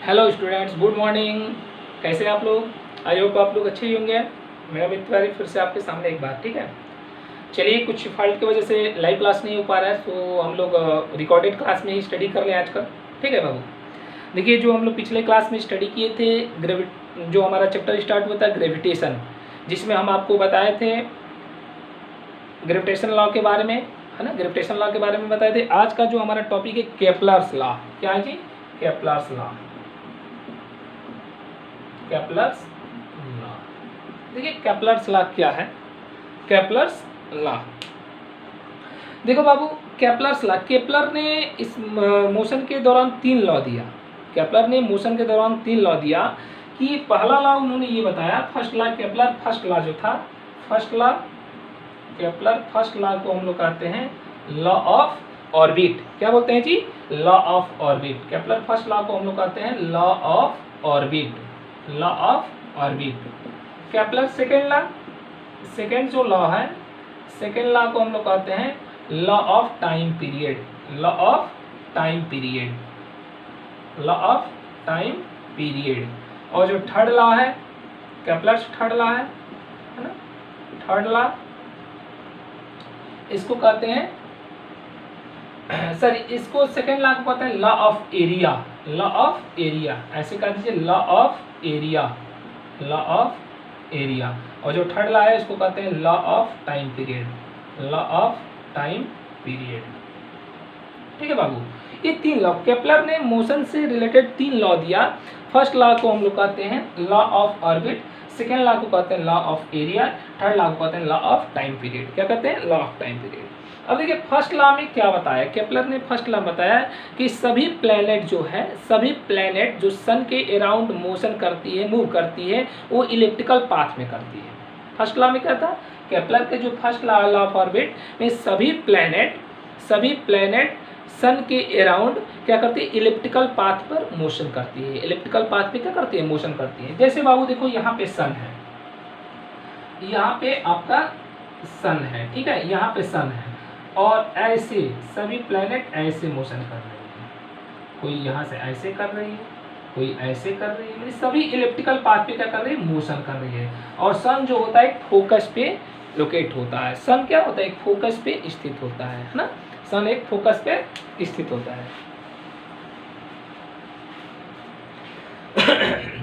Hello students, good morning. कैसे हैं आप लोग? आई होप आप लोग अच्छे ही होंगे। मेरा मित्र तिवारी फिर से आपके सामने एक बार, ठीक है। चलिए, कुछ फॉल्ट की वजह से लाइव क्लास नहीं हो पा रहा है, तो हम लोग रिकॉर्डेड क्लास में ही स्टडी कर लें आजकल, ठीक है बाबू। देखिए, जो हम लोग पिछले क्लास में स्टडी किए थे, जो हमारा चैप्टर स्टार्ट हुआ था ग्रेविटेशन, जिसमें हम आपको बताए थे ग्रेविटेशन लॉ के बारे में, है ना। ग्रेविटेशन लॉ के बारे में बताए थे। आज का जो हमारा टॉपिक है केपलर्स लॉ। क्या है जी? Kepler's law. Kepler's law. देखिए, केपलर्स लॉ क्या है? केपलर्स लॉ, देखो बाबू, केपलर्स लॉ, केपलर ने इस मोशन के दौरान 3 लॉ दिया। केपलर ने मोशन के दौरान 3 लॉ दिया कि पहला लॉ उन्होंने ये बताया, first law Kepler first law जो था, first law Kepler first law को हम लोग कहते हैं लॉ ऑफ ऑर्बिट। क्या बोलते हैं जी? Law of orbit. Kepler first law को हम लोग कहते हैं law of orbit, law of orbit. Kepler second law, second जो लॉ है, सेकेंड लॉ को हम लोग कहते हैं law of time period, law of time period, law of time period. और जो थर्ड लॉ है, केपलर थर्ड लॉ है ना, थर्ड लॉ, इसको कहते हैं सॉरी, इसको सेकेंड लॉ को कहते हैं law of area, law of area. ऐसे कह दीजिए law of area, law of area. और जो थर्ड लॉ है इसको कहते हैं law of time period, law of time period, ठीक है बाबू। ये 3 लॉ, केपलर ने मोशन से रिलेटेड 3 लॉ दिया। फर्स्ट लॉ को हम लोग कहते हैं law of orbit, second law को कहते हैं law of area, third law को कहते हैं लॉ ऑफ टाइम पीरियड। क्या कहते हैं? Law of time period. अब देखिए, फर्स्ट लॉ में क्या बताया केपलर ने? फर्स्ट लॉ बताया कि सभी प्लैनेट जो है, सभी प्लैनेट जो सन के अराउंड मोशन करती है, मूव करती है, वो इलिप्टिकल पाथ में करती है। फर्स्ट लॉ में क्या था? केपलर के जो फर्स्ट लॉ ऑफ ऑर्बिट में सभी प्लैनेट सन के अराउंड क्या करती है? इलिप्टिकल पाथ पर मोशन करती है। इलिप्टिकल पाथ पे क्या करती है? मोशन करती है। जैसे बाबू देखो, यहाँ पे सन है, यहाँ पे आपका सन है, ठीक है, यहाँ पे सन है, और ऐसे सभी प्लैनेट ऐसे मोशन कर रही है। कोई यहाँ से ऐसे कर रही है, कोई ऐसे कर रही है, सभी इलिप्टिकल पाथ पे क्या कर रही है? मोशन कर रही है। और सन जो होता है एक फोकस पे लोकेट होता है। सन क्या होता है? एक फोकस पे स्थित होता है ना। सन एक फोकस पे स्थित होता है।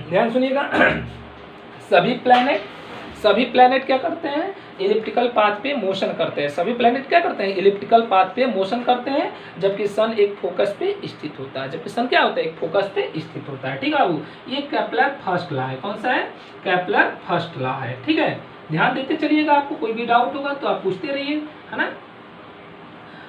ध्यान सुनिएगा। सभी प्लैनेट क्या करते हैं? इलिप्टिकल पाथ पे मोशन करते हैं। सभी प्लैनेट क्या करते हैं? इलिप्टिकल पाथ पे मोशन करते हैं, जबकि सन एक फोकस पे स्थित होता है। जबकि सन क्या होता है? एक फोकस पे स्थित होता है, ठीक है बाबू। ये केपलर फर्स्ट लॉ है। कौन सा है? केपलर फर्स्ट लॉ है, ठीक है। ध्यान देते चलिएगा, आपको कोई भी डाउट होगा तो आप पूछते रहिए, है ना।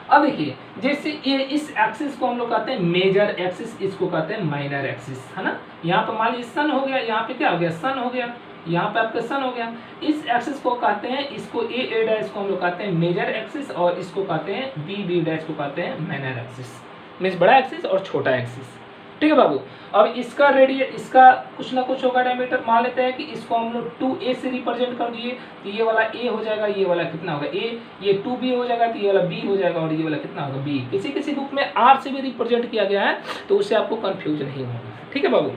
अब देखिए, जैसे ये इस एक्सिस को हम लोग कहते हैं मेजर एक्सिस, इसको कहते हैं माइनर एक्सिस, है ना। यहाँ पर मान लीजिए सन हो गया, यहाँ पे क्या हो गया? सन हो गया, यहाँ पे आपका सन हो गया। इस एक्सिस को कहते हैं, इसको ए डैश को हम लोग कहते हैं मेजर एक्सिस, और इसको कहते हैं बी डैश को कहते हैं माइनर एक्सिस। मीन्स बड़ा एक्सिस और छोटा एक्सिस, ठीक है बाबू। अब इसका रेडियस, इसका कुछ ना कुछ होगा डायमीटर। मान लेते हैं कि इसको हम लोग 2a से रिप्रेजेंट कर दिए, तो ये वाला a हो जाएगा, ये वाला कितना होगा? a। ये 2b हो जाएगा, तो ये वाला b हो जाएगा, और ये वाला कितना होगा? b। किसी किसी बुक में r से भी रिप्रेजेंट किया गया है, तो उससे आपको कंफ्यूज नहीं होगा, ठीक है बाबू।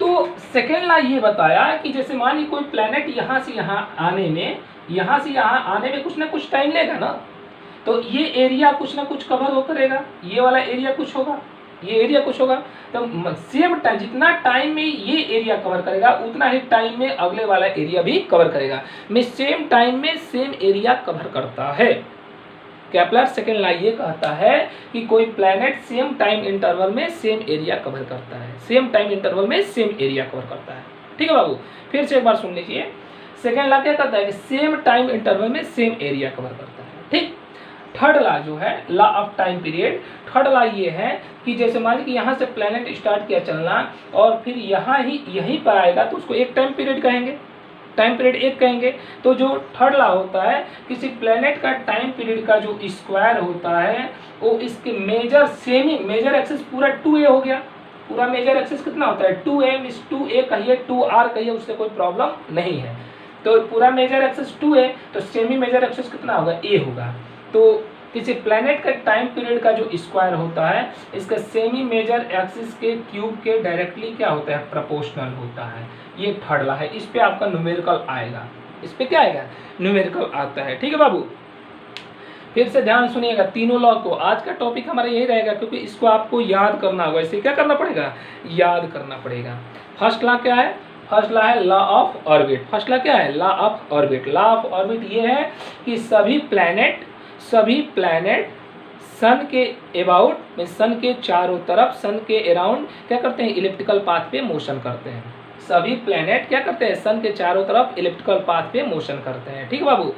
तो सेकेंड लॉ ये बताया कि जैसे मान ली कोई प्लैनेट यहाँ से यहाँ आने में कुछ ना कुछ टाइम लेगा ना, तो ये एरिया कुछ ना कुछ कवर हो करेगा, ये वाला एरिया कुछ होगा, ये एरिया कुछ होगा। तो सेम टाइम, जितना टाइम में ये एरिया कवर करेगा, उतना ही टाइम में अगले वाला एरिया भी कवर करेगा। मैं सेम टाइम में सेम एरिया कवर करता है। केपलर सेकेंड लॉ ये कहता है कि कोई प्लैनेट सेम टाइम इंटरवल में सेम एरिया कवर करता है, सेम टाइम इंटरवल में सेम एरिया कवर करता है, ठीक है बाबू। फिर से एक बार सुन लीजिए, सेकेंड लॉ क्या कहता है कि सेम टाइम इंटरवल में सेम एरिया कवर करता है, ठीक। थर्ड लॉ जो है law of time period, third law ये है कि जैसे मान लीजिए कि यहाँ से प्लैनेट स्टार्ट किया चलना, और फिर यहीं पर आएगा, तो उसको एक टाइम पीरियड कहेंगे, टाइम पीरियड एक कहेंगे। तो जो थर्ड लॉ होता है, किसी प्लैनेट का टाइम पीरियड का जो स्क्वायर होता है, वो इसके मेजर एक्सिस पूरा 2a हो गया। पूरा मेजर एक्सिस कितना होता है? 2a, मीन्स 2a कहिए, 2r कहिए, उससे कोई प्रॉब्लम नहीं है। तो पूरा मेजर एक्सिस 2a, तो सेमी मेजर एक्सिस कितना होगा? a होगा। तो किसी प्लैनेट का टाइम पीरियड का जो स्क्वायर होता है इसका सेमी मेजर एक्सिस के क्यूब के डायरेक्टली क्या होता है, प्रोपोर्शनल होता है। ये थर्ड लॉ है, इस पे आपका न्यूमेरिकल आएगा, इस पे क्या आएगा, न्यूमेरिकल आता है। ठीक है बाबू, फिर से ध्यान सुनिएगा तीनों लॉ को। आज का टॉपिक हमारा यही रहेगा क्योंकि इसको आपको याद करना होगा, इसे क्या करना पड़ेगा, याद करना पड़ेगा। फर्स्ट लॉ क्या है, फर्स्ट लॉ है law of orbit. First law क्या है, law of orbit. Law of orbit ये है कि सभी प्लैनेट सन के अबाउट में, सन के चारों तरफ, सन के अराउंड क्या करते हैं, इलिप्टिकल पाथ पे मोशन करते हैं। सभी प्लैनेट क्या करते हैं, सन के चारों तरफ इलिप्टिकल पाथ पे मोशन करते हैं। ठीक है बाबू।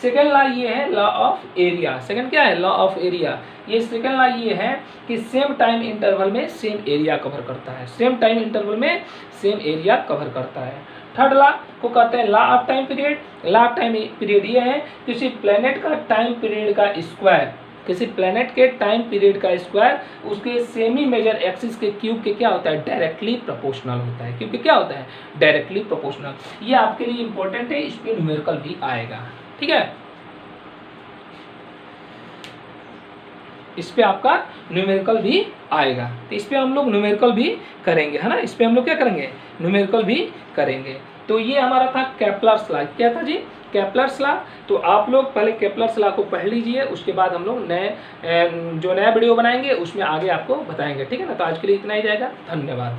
सेकेंड लॉ ये है लॉ ऑफ एरिया। सेकेंड क्या है, लॉ ऑफ एरिया। ये सेकेंड लॉ ये है कि सेम टाइम इंटरवल में सेम एरिया कवर करता है, सेम टाइम इंटरवल में सेम एरिया कवर करता है। थर्ड लॉ को कहते हैं law of time period. Law of time period ये है किसी प्लैनेट का टाइम पीरियड का स्क्वायर, किसी प्लैनेट के टाइम पीरियड का स्क्वायर उसके सेमी मेजर एक्सिस के क्यूब के क्या होता है, डायरेक्टली प्रोपोर्शनल होता है। क्यूब के क्या होता है, डायरेक्टली प्रोपोर्शनल। ये आपके लिए इंपॉर्टेंट है, इस पे न्यूमेरिकल भी आएगा। ठीक है, इस पे आपका न्यूमेरिकल भी आएगा, तो इस पे हम लोग न्यूमेरिकल भी करेंगे, है ना। इस पे हम लोग क्या करेंगे, न्यूमेरिकल भी करेंगे। तो ये हमारा था केप्लर्स लॉ। क्या था जी, केप्लर्स लॉ। तो आप लोग पहले केप्लर्स लॉ को पढ़ लीजिए, उसके बाद हम लोग नया वीडियो बनाएंगे उसमें आगे आपको बताएंगे। ठीक है ना, तो आज के लिए इतना ही रहेगा। धन्यवाद।